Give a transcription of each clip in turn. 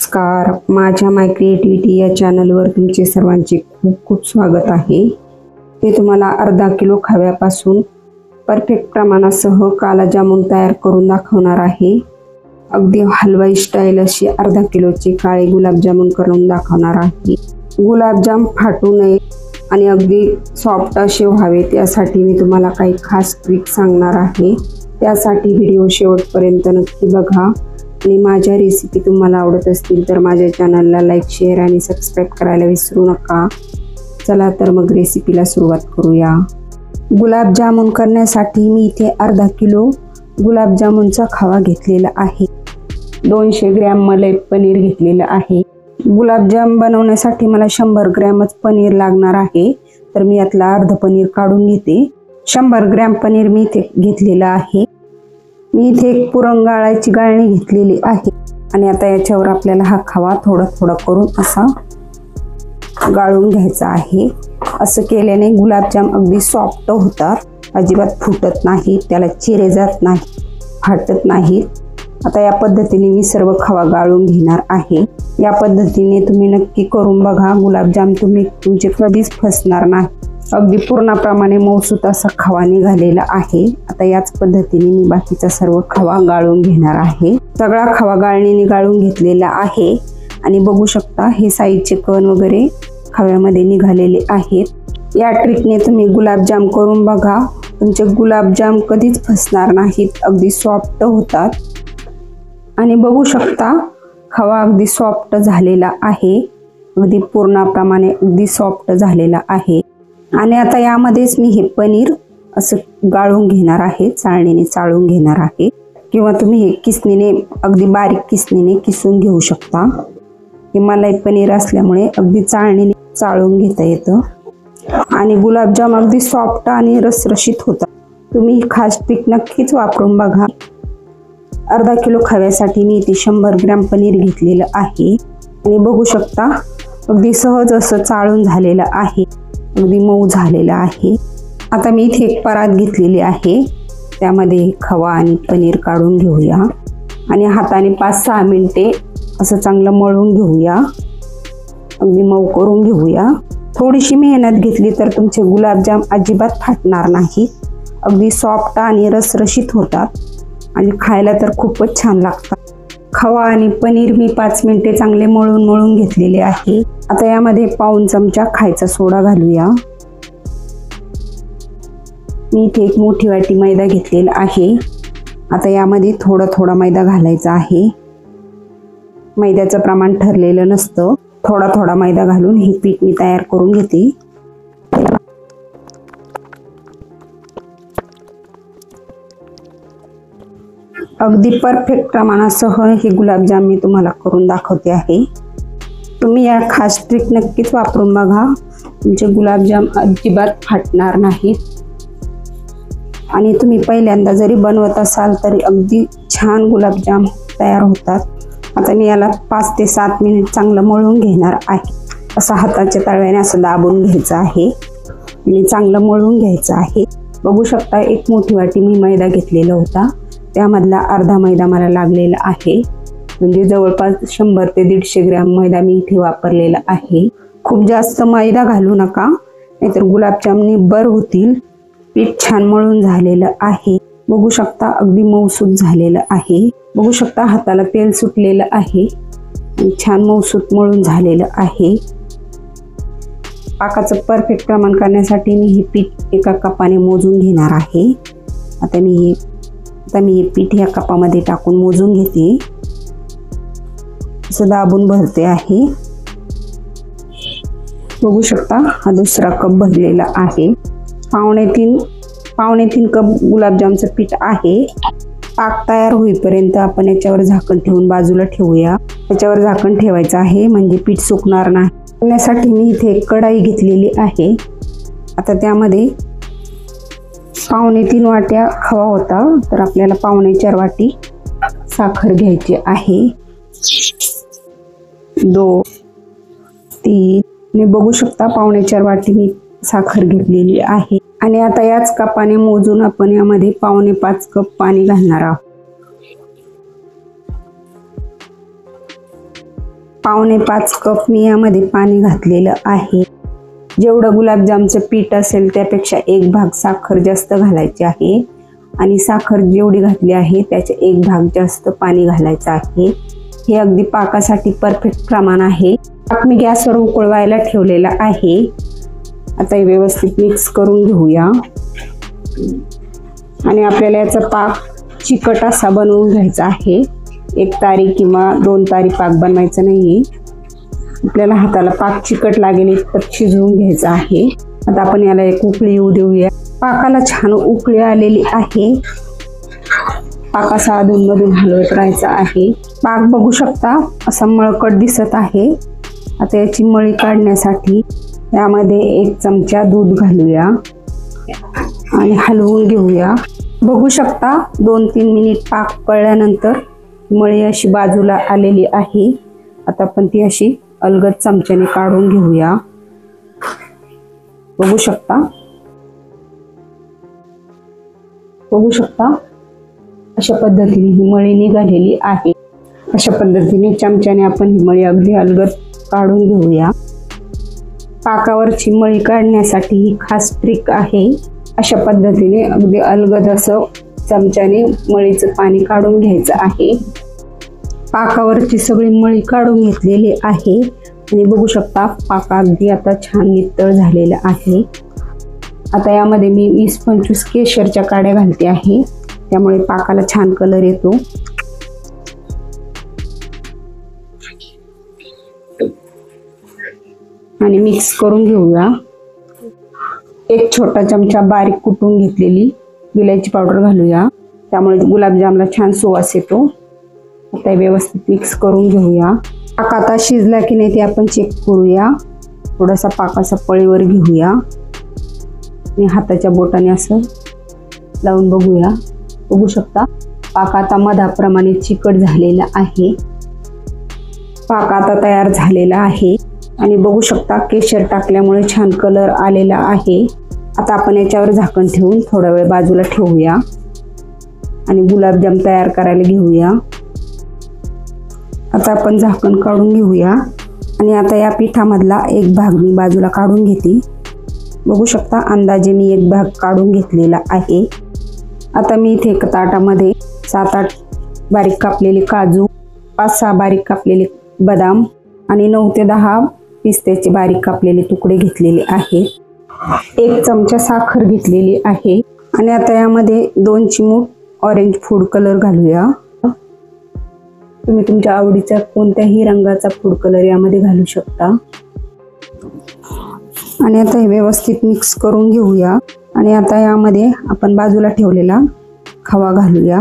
नमस्कार, माझ्या माय क्रिएटिव्हिटी या चॅनलवर तुमचे सर्वांचे खूप खूप स्वागत आहे। मी तुम्हाला अर्धा किलो खव्यापासून परफेक्ट प्रमाणासह काला जामुन तयार करून दाखवणार आहे। अगदी हलवाई स्टाईल अशी अर्धा किलोचे काळे गुलाबजामुन करून दाखवणार आहे। गुलाबजाम फाटू नये आणि अगदी सॉफ्ट असे व्हावे त्यासाठी मी तुम्हाला काही खास ट्रिक सांगणार आहे। त्यासाठी व्हिडिओ शेवटपर्यंत नक्की बघा आणि माझ्या रेसिपी तुम्हाला आवडत असतील तर माझ्या चॅनलला लाईक, शेअर आणि सबस्क्राइब करायला विसरू नका। चला तर मग रेसिपीला सुरुवात करूया। गुलाबजामुन करण्यासाठी मी इथे अर्धा किलो गुलाबजामुनचा खवा घेतलेला आहे। 200 ग्रॅम मलाई पनीर घेतलेलं आहे। गुलाबजाम बनवण्यासाठी मला 100 ग्रॅमच पनीर लागणार आहे, तर मी यातला अर्ध पनीर काढून घेते। 100 ग्रॅम पनीर मी इथे घेतलेलं आहे। मी इथे एक पुरण गाळायची गाळणी घेतलेली आहे आणि आता याच्यावर आपल्याला हा खवा थोडा थोडा करून असा गाळून घ्यायचा आहे। असं केल्याने गुलाबजाम अगदी सॉफ्ट होतात, अजिबात फुटत नाही, त्याला चिरे जात नाही, फाटत नाहीत। आता या पद्धतीने मी सर्व खवा गाळून घेणार आहे। या पद्धतीने तुम्ही नक्की करून बघा, गुलाबजाम तुमचे कधीच फसणार नाही। अगदी पूर्णाप्रमाणे मऊसूत असा खवा निघालेला आहे। आता याच पद्धतीने मी बाकीचा सर्व खवा गाळून घेणार आहे। सगळा खवा गाळणीने गाळून घेतलेला आहे आणि बघू शकता हे साईडचे कण वगैरे खव्यामध्ये निघालेले आहेत। या ट्रिकने तुम्ही गुलाबजाम करून बघा, तुमचे गुलाबजाम कधीच फसणार नाहीत, अगदी सॉफ्ट होतात। आणि बघू शकता खवा अगदी सॉफ्ट झालेला आहे, अगदी पूर्णाप्रमाणे अगदी सॉफ्ट झालेला आहे। आणि आता यामध्येच मी हे पनीर असं गाळून घेणार आहे, चाळणीने चाळून घेणार आहे, किंवा तुम्ही हे किसणीने अगदी बारीक किसणीने किसून घेऊ शकता। हे मलाई पनीर असल्यामुळे अगदी चाळणीने चाळून घेता येतं आणि गुलाबजाम अगदी सॉफ्ट आणि रसरशीत होतात। तुम्ही ही खास ट्रिक नक्कीच वापरून बघा। अर्धा किलो खव्यासाठी मी इथे 100 ग्रॅम पनीर घेतलेलं आहे आणि बघू शकता अगदी सहज असं चाळून झालेलं आहे, अगदी मऊ झालेला आहे। आता मी इथे एक परात घेतलेली आहे, त्यामध्ये खवा आणि पनीर काढून घेऊया आणि हाताने 5-6 मिनिटे असं चांगलं मळून घेऊया, अगदी मऊ करून घेऊया। थोडीशी मेहनत घेतली तर तुमचे गुलाबजाम अजिबात फाटणार नाही, अगदी सॉफ्ट आणि रसरशीत होतात आणि खायला तर खूपच छान लागतात। खवा आणि पनीर मी 5 मिनिटे चांगले मळून घेतलेले आहे। आता यामध्ये पाऊण चमचा खायचा सोडा घालूया। मी इथे एक मोठी वाटी मैदा घेतलेला आहे। आता यामध्ये थोडा थोडा मैदा घालायचा आहे। मैद्याचं प्रमाण ठरलेलं नसतं, थोडा थोडा मैदा घालून हे पीठ मी तयार करून घेते। अगदी परफेक्ट प्रमाणासह हे गुलाबजाम मी तुम्हाला करून दाखवते आहे। तुम्ही या खास ट्रिक नक्कीच वापरून बघा, तुमचे गुलाबजाम अजिबात फाटणार नाहीत आणि तुम्ही पहिल्यांदा जरी बनवत असाल तरी अगदी छान गुलाबजाम तयार होतात। आता मी याला 5 ते 7 मिनिट चांगलं मळून घेणार आहे। असं हाताच्या तळव्याने असं दाबून घ्यायचं आहे आणि चांगलं मळून घ्यायचं आहे। बघू शकता एक मोठी वाटी मी मैदा घेतलेला होता, त्यामधला अर्धा मैदा मला लागलेला आहे, म्हणजे जवळपास 100 ते 150 ग्रॅम मैदा मी इथे वापरलेला आहे। खूप जास्त मैदा घालू नका, नाहीतर गुलाबजाम निब्बर होतील। पीठ छान मळून झालेलं आहे, बघू शकता अगदी मऊसूत झालेलं आहे। बघू शकता हाताला तेल सुटलेलं आहे आणि छान मऊसूत मळून झालेलं आहे। पाकाचं परफेक्ट प्रमाण करण्यासाठी मी हे पीठ एका कपाने मोजून घेणार आहे। आता मी हे पीठ या कपामध्ये टाकून मोजून घेते, असं दाबून भरते आहे। बघू शकता हा दुसरा कप भरलेला आहे। पावणे तीन कप गुलाबजामचं पीठ आहे। पाक तयार होईपर्यंत आपण याच्यावर झाकण ठेवून बाजूला ठेवूया। याच्यावर झाकण ठेवायचं आहे म्हणजे पीठ सुकणार नाही। त्यासाठी मी इथे एक कढाई घेतलेली आहे। आता त्यामध्ये 3.25 वाट्या खवा होता, तर आपल्याला 4.25 वाटी साखर घ्यायची आहे। 2, 3 आणि बघू शकता 4.25 वाटी मी साखर घेतलेली आहे आणि आता याच कपाने मोजून आपण यामध्ये 4.5 कप पाणी घालणार आहोत। 5.25 कप मी यामध्ये पाणी घातलेलं आहे। जेवढं गुलाबजामचं पीठ असेल त्यापेक्षा 1 भाग साखर जास्त घालायची आहे आणि साखर जेवढी घातली आहे त्याचे 1 भाग जास्त पाणी घालायचं आहे। हे अगदी पाकासाठी परफेक्ट प्रमाण आहे। पाक मी गॅसवर उकळवायला ठेवलेला आहे। आता हे व्यवस्थित मिक्स करून घेऊया आणि आपल्याला याचा पाक चिकट असा बनवून घ्यायचा आहे। 1 तारी किंवा 2 तारी पाक बनवायचा नाहीये, आपल्याला हाताला पाक चिकट लागेल इतपत शिजवून घ्यायचा आहे। आता आपण याला एक उकळी येऊ देऊया। पाकाला छान उकळी आलेली आहे। पाकाचा अधूनमधून हलवत राहायचा आहे। पाक बघू शकता असा मळकट दिसत आहे। आता याची मळी काढण्यासाठी यामध्ये 1 चमचा दूध घालूया आणि हलवून घेऊया। बघू शकता 2-3 मिनिट पाक कळल्यानंतर मळी अशी बाजूला आलेली आहे। आता आपण ती अशी अलगद चमच्याने काढून घेऊया। बघू शकता अशा पद्धतीने ही मळी निघालेली आहे। अशा पद्धतीने चमच्याने आपण ही मळी अगदी अलगद काढून घेऊया। पाकावरची मळी काढण्यासाठी ही खास ट्रिक आहे। अशा पद्धतीने अगदी अलगद असं चमच्याने मळीचं पाणी काढून घ्यायचं आहे। पाकावरची सगळी मळी काढून घेतलेली आहे आणि बघू शकता पाक अगदी आता छान नितळ झालेला आहे। आता यामध्ये मी 20-25 केशरच्या काड्या घालते आहे, त्यामुळे पाकाला छान कलर येतो। आणि मिक्स करून घेऊया। 1 छोटा चमचा बारीक कुटून घेतलेली विलायची पावडर घालूया, त्यामुळे गुलाबजामला छान सुवास येतो। आता व्यवस्थित मिक्स करून घेऊया। पाक आता शिजला की नाही ते आपण चेक करूया। थोडासा पाकाचा पळीवर घेऊया आणि हाताच्या बोटाने असं लावून बघूया। बघू शकता पाक आता मधाप्रमाणे चिकट झालेला आहे। पाक आता तयार झालेला आहे आणि बघू शकता केशर टाकल्यामुळे छान कलर आलेला आहे। आता आपण याच्यावर झाकण ठेवून थोडा वेळ बाजूला ठेवूया आणि गुलाबजाम तयार करायला घेऊया। आता आपण झाकण काढून घेऊया आणि आता या पिठामधला 1 भाग मी बाजूला काढून घेते। बघू शकता अंदाजे मी 1 भाग काढून घेतलेला आहे। आता मी इथे एका ताटामध्ये 7-8 बारीक कापलेले काजू, 5-6 बारीक कापलेले बदाम आणि 9 ते 10 पिस्त्याचे बारीक कापलेले तुकडे घेतलेले आहेत। 1 चमचा साखर घेतलेली आहे आणि आता यामध्ये 2 चिमूट ऑरेंज फूड कलर घालूया। तुम्ही तुमच्या आवडीचा कोणत्याही रंगाचा फूड कलर यामध्ये घालू शकता। आणि आता हे व्यवस्थित मिक्स करून घेऊया आणि आता यामध्ये आपण बाजूला ठेवलेला खवा घालूया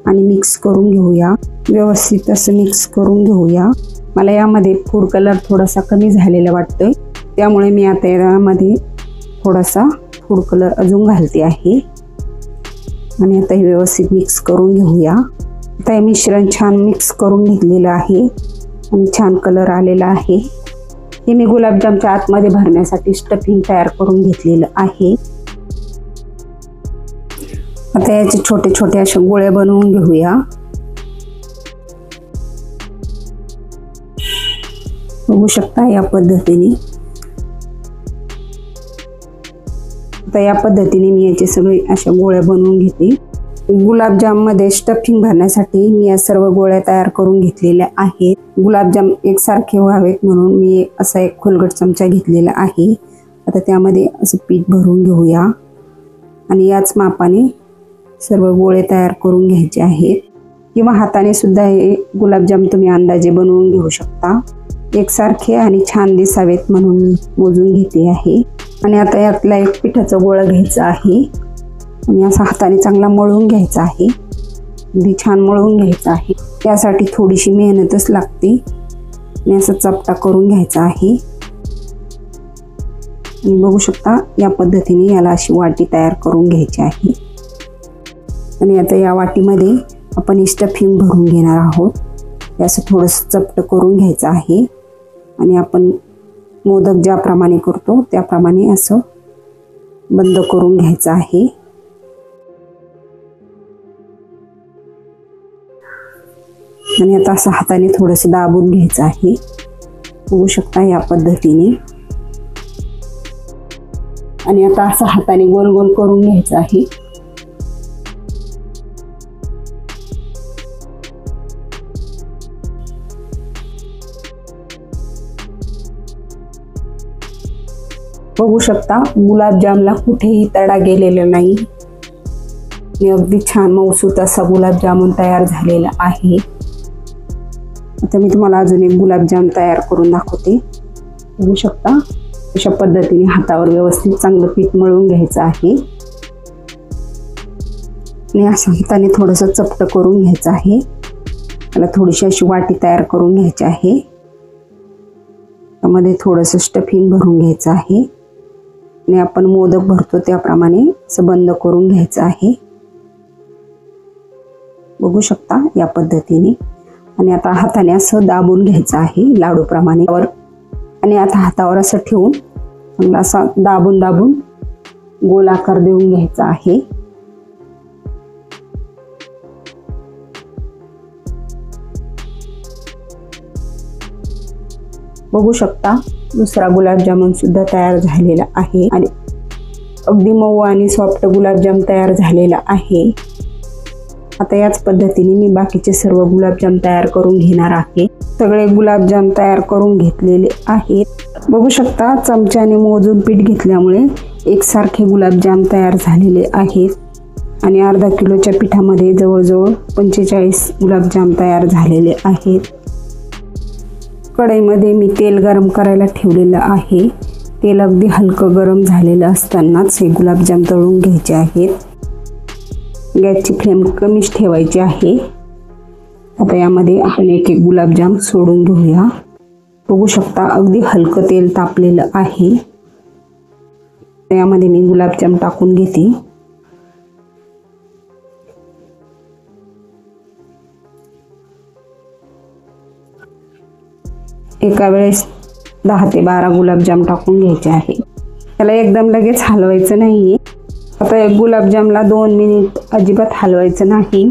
आणि मिक्स करून घेऊया। व्यवस्थित असं मिक्स करून घेऊया। मला यामध्ये फूड कलर थोडासा कमी झालेला वाटतोय, त्यामुळे मी आता यामध्ये थोडासा फूड कलर अजून घालते आहे आणि आता हे व्यवस्थित मिक्स करून घेऊया। आता हे मिश्रण छान मिक्स करून घेतलेलं आहे आणि छान कलर आलेला आहे। हे मी गुलाबजामच्या आतमध्ये भरण्यासाठी स्टफिंग तयार करून घेतलेलं आहे। आता याचे छोटे छोटे असे गोळे बनवून घेऊया। बघू शकता या पद्धतीने। आता या पद्धतीने मी याचे सगळे अशा गोळ्या बनवून घेते। गुलाबजाम मध्ये स्टफिंग भरण्यासाठी मी या सर्व गोळ्या तयार करून घेतलेल्या आहेत। गुलाबजाम एकसारखे व्हावेत म्हणून मी असा 1 खोलगट चमचा घेतलेला आहे। आता त्यामध्ये असं पीठ भरून घेऊया आणि याच मापाने सर्व गोळे तयार करून घ्यायचे आहेत, किंवा हाताने सुद्धा हे गुलाबजाम तुम्ही अंदाजे बनवून घेऊ शकता। एकसारखे आणि छान दिसावेत म्हणून मोजून घेते आहे। आणि आता यातला 1 पिठाचा गोळा घ्यायचा आहे आणि असा हाताने चांगला मळून घ्यायचा आहे। अगदी छान मळून घ्यायचा आहे, त्यासाठी थोडीशी मेहनतच लागते आणि असा चपटा करून घ्यायचा आहे। आणि बघू शकता या पद्धतीने याला अशी वाटी तयार करून घ्यायची आहे आणि आता या वाटीमध्ये आपण स्टफिंग भरून घेणार आहोत। असं थोडंसं चपट करून घ्यायचं आहे आणि आपण मोदक ज्याप्रमाणे करतो त्याप्रमाणे असं बंद करून घ्यायचं आहे। आणि आता असं हाताने थोडंसं दाबून घ्यायचं आहे। बघू शकता या पद्धतीने। आणि आता असं हाताने गोल गोल करून घ्यायचं आहे। बघू शकता गुलाबजामला कुठेही तडा गेलेला नाही आणि अगदी छान मऊसूत असा गुलाबजामुन तयार झालेला आहे। आता मी तुम्हाला अजून एक गुलाबजाम तयार करून दाखवते। बघू शकता अशा पद्धतीने हातावर व्यवस्थित चांगलं पीठ मळून घ्यायचं आहे आणि असं हाताने थोडंसं चपट करून घ्यायचं आहे। त्याला थोडीशी अशी वाटी तयार करून घ्यायची आहे। त्यामध्ये थोडंसं स्टफिंग भरून घ्यायचं आहे आणि आपण मोदक भरतो त्याप्रमाणे असं बंद करून घ्यायचं आहे। बघू शकता या पद्धतीने। आणि आता हाताने असं दाबून घ्यायचं आहे लाडू प्रमाणे आणि आता हातावर असं ठेवून चांगला असा दाबून दाबून गोल आकार देऊन घ्यायचा आहे। बघू शकता दुसरा गुलाबजामुन सुद्धा तयार झालेला आहे आणि अगदी मऊ आणि सॉफ्ट गुलाबजाम तयार झालेला आहे। आता याच पद्धतीने मी बाकीचे सर्व गुलाबजाम तयार करून घेणार आहे। सगळे गुलाबजाम तयार करून घेतलेले आहेत। बघू शकता चमच्याने मोजून पीठ घेतल्यामुळे एकसारखे गुलाबजाम तयार झालेले आहेत आणि अर्धा किलोच्या पिठामध्ये जवळजवळ 45 गुलाबजाम तयार झालेले आहेत। कढईमध्ये मी तेल गरम करायला ठेवलेलं आहे। तेल अगदी हलकं गरम झालेलं असतानाच हे गुलाबजाम तळून घ्यायचे आहेत। गॅसची फ्लेम कमीच ठेवायची आहे। आता यामध्ये आपण एक एक गुलाबजाम सोडून घेऊया। बघू शकता अगदी हलकं तेल तापलेलं आहे। यामध्ये मी गुलाबजाम टाकून घेते। एका वेळेस 10 ते 12 गुलाबजाम टाकून घ्यायचे आहे। त्याला एकदम लगेच हलवायचं नाहीये। आता एक गुलाबजामला 2 मिनिट अजिबात हलवायचं नाही।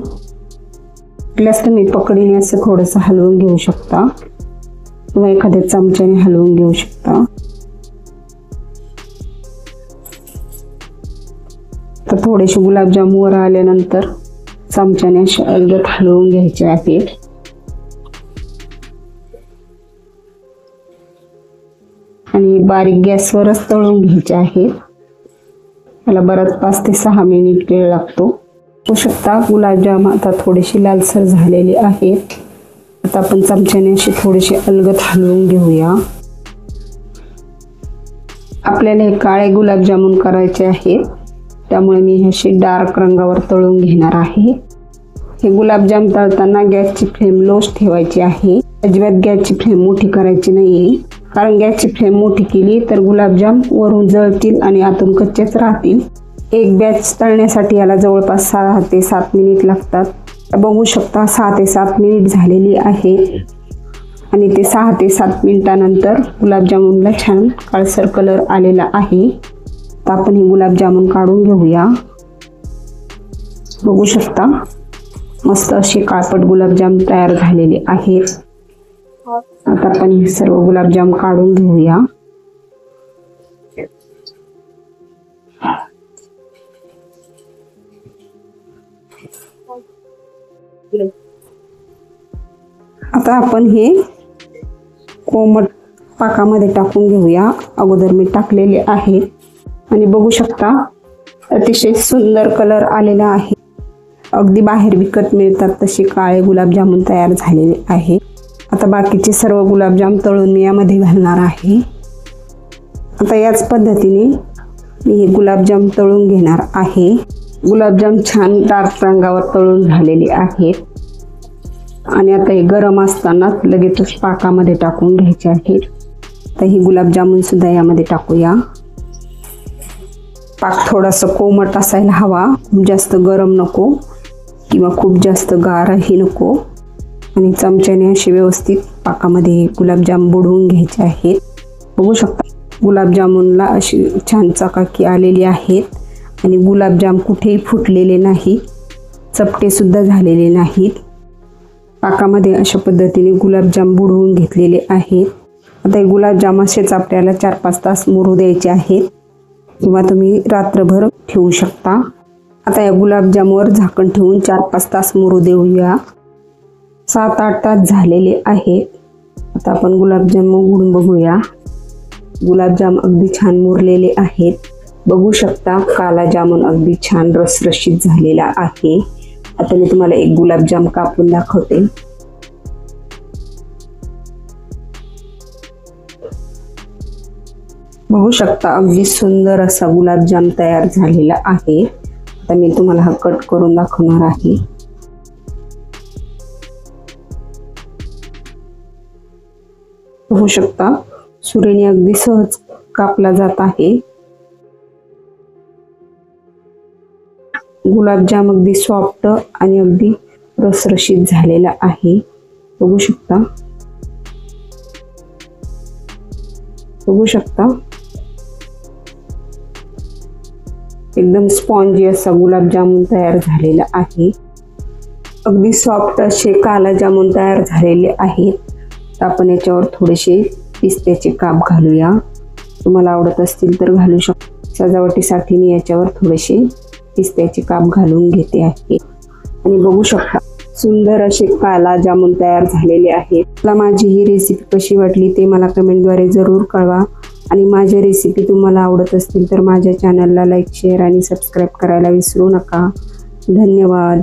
प्लस तुम्ही पकडीने असं थोडंसं हलवून घेऊ शकता किंवा एखाद्या चमच्याने हलवून घेऊ शकता। तर थोडेसे गुलाबजाम वर आल्यानंतर चमच्याने असे अलगद हलवून घ्यायचे आहेत। आणि बारीक गॅसवरच तळून घ्यायचे आहेत। याला बराच 5 ते 6 मिनिट वेळ लागतो। बघू शकता गुलाबजाम आता थोडेसे लालसर झालेले आहेत। आता आपण चमच्याने असे थोडेसे अलगद हलवून घेऊया। आपल्याला हे काळे गुलाबजामुन करायचे आहेत त्यामुळे मी हे असे डार्क रंगावर तळून घेणार आहे। हे गुलाबजाम तळताना गॅसची फ्लेम लोच ठेवायची आहे। अजिबात गॅसची फ्लेम मोठी करायची नाहीये कारण गॅसची फ्लेम मोठी केली तर गुलाबजाम वरून जळतील आणि आतून कच्चेच राहतील। एक बॅच तळण्यासाठी याला जवळपास 6 ते 7 मिनिट लागतात। बघू शकता 6 ते 7 मिनिट झालेली आहे आणि ते 6 ते 7 मिनिटानंतर गुलाबजामुनला छान काळसर कलर आलेला आहे। तर आपण हे गुलाबजामुन काढून घेऊया। बघू शकता मस्त असे काळपट गुलाबजाम तयार झालेले आहेत। आता आपण हे सर्व गुलाबजाम काढून घेऊया। आता आपण हे कोमट पाकामध्ये टाकून घेऊया। अगोदर मी टाकलेले आहे आणि बघू शकता अतिशय सुंदर कलर आलेला आहे। अगदी बाहेर विकत मिळतात तसे काळे गुलाबजामुन तयार झालेले आहे। आता बाकीचे सर्व गुलाबजाम तळून मी यामध्ये घालणार आहे। आता याच पद्धतीने मी हे गुलाबजाम तळून घेणार आहे। गुलाबजाम छान डार्क रंगावर तळून झालेले आहेत आणि आता हे गरम असताना लगेचच पाकामध्ये टाकून घ्यायचे आहेत। आता ही गुलाबजामुन सुद्धा यामध्ये टाकूया। पाक थोडासा कोमट असायला हवा, खूप जास्त गरम नको किंवा खूप जास्त गारही नको। आणि चमच्याने असे व्यवस्थित पाकामध्ये गुलाबजाम बुडवून घ्यायचे आहेत। बघू शकता गुलाबजामुनला अशी छान चकाकी आलेली आहेत आणि गुलाबजाम कुठेही फुटलेले नाही, चपटे सुद्धा झालेले नाहीत। पाकामध्ये अशा पद्धतीने गुलाबजाम बुडवून घेतलेले आहेत। आता हे गुलाबजाम असेच आपल्याला 4-5 तास मुरू द्यायचे आहेत किंवा तुम्ही रात्रभर ठेवू शकता। आता या गुलाबजामवर झाकण ठेवून 4-5 तास मुरू देऊया। 7-8 तास झालेले आहेत। आता आपण गुलाबजाम उघडून बघूया। गुलाबजाम अगदी छान मुरलेले आहेत। बघू शकता काला जामुन अगदी छान रसरशीत झालेला आहे। आता मी तुम्हाला एक गुलाबजाम कापून दाखवते। बघू शकता अगदी सुंदर असा गुलाबजाम तयार झालेला आहे। आता मी तुम्हाला हा कट करून दाखवणार आहे। बघू शकता सुरेने अगदी सहज कापला जात आहे। गुलाबजाम अगदी सॉफ्ट आणि अगदी रसरशीत झालेला आहे। बघू शकता एकदम स्पॉन्जी असा गुलाबजामुन तयार झालेला आहे। अगदी सॉफ्ट असे काला जामुन तयार झालेले आहेत। आपण याच्यावर थोडेसे पिस्त्याचे काप घालूया। तुम्हाला आवडत असतील तर घालू शकता। सजावटीसाठी मी याच्यावर थोडेसे पिस्त्याचे काप घालून घेते आहे। आणि बघू शकता सुंदर असे काला जामुन तयार झालेले आहेत। मला माझी ही रेसिपी कशी वाटली ते मला कमेंटद्वारे जरूर कळवा। आणि माझ्या रेसिपी तुम्हाला आवडत असतील तर माझ्या चॅनलला लाईक, शेअर आणि सबस्क्राईब करायला विसरू नका। धन्यवाद।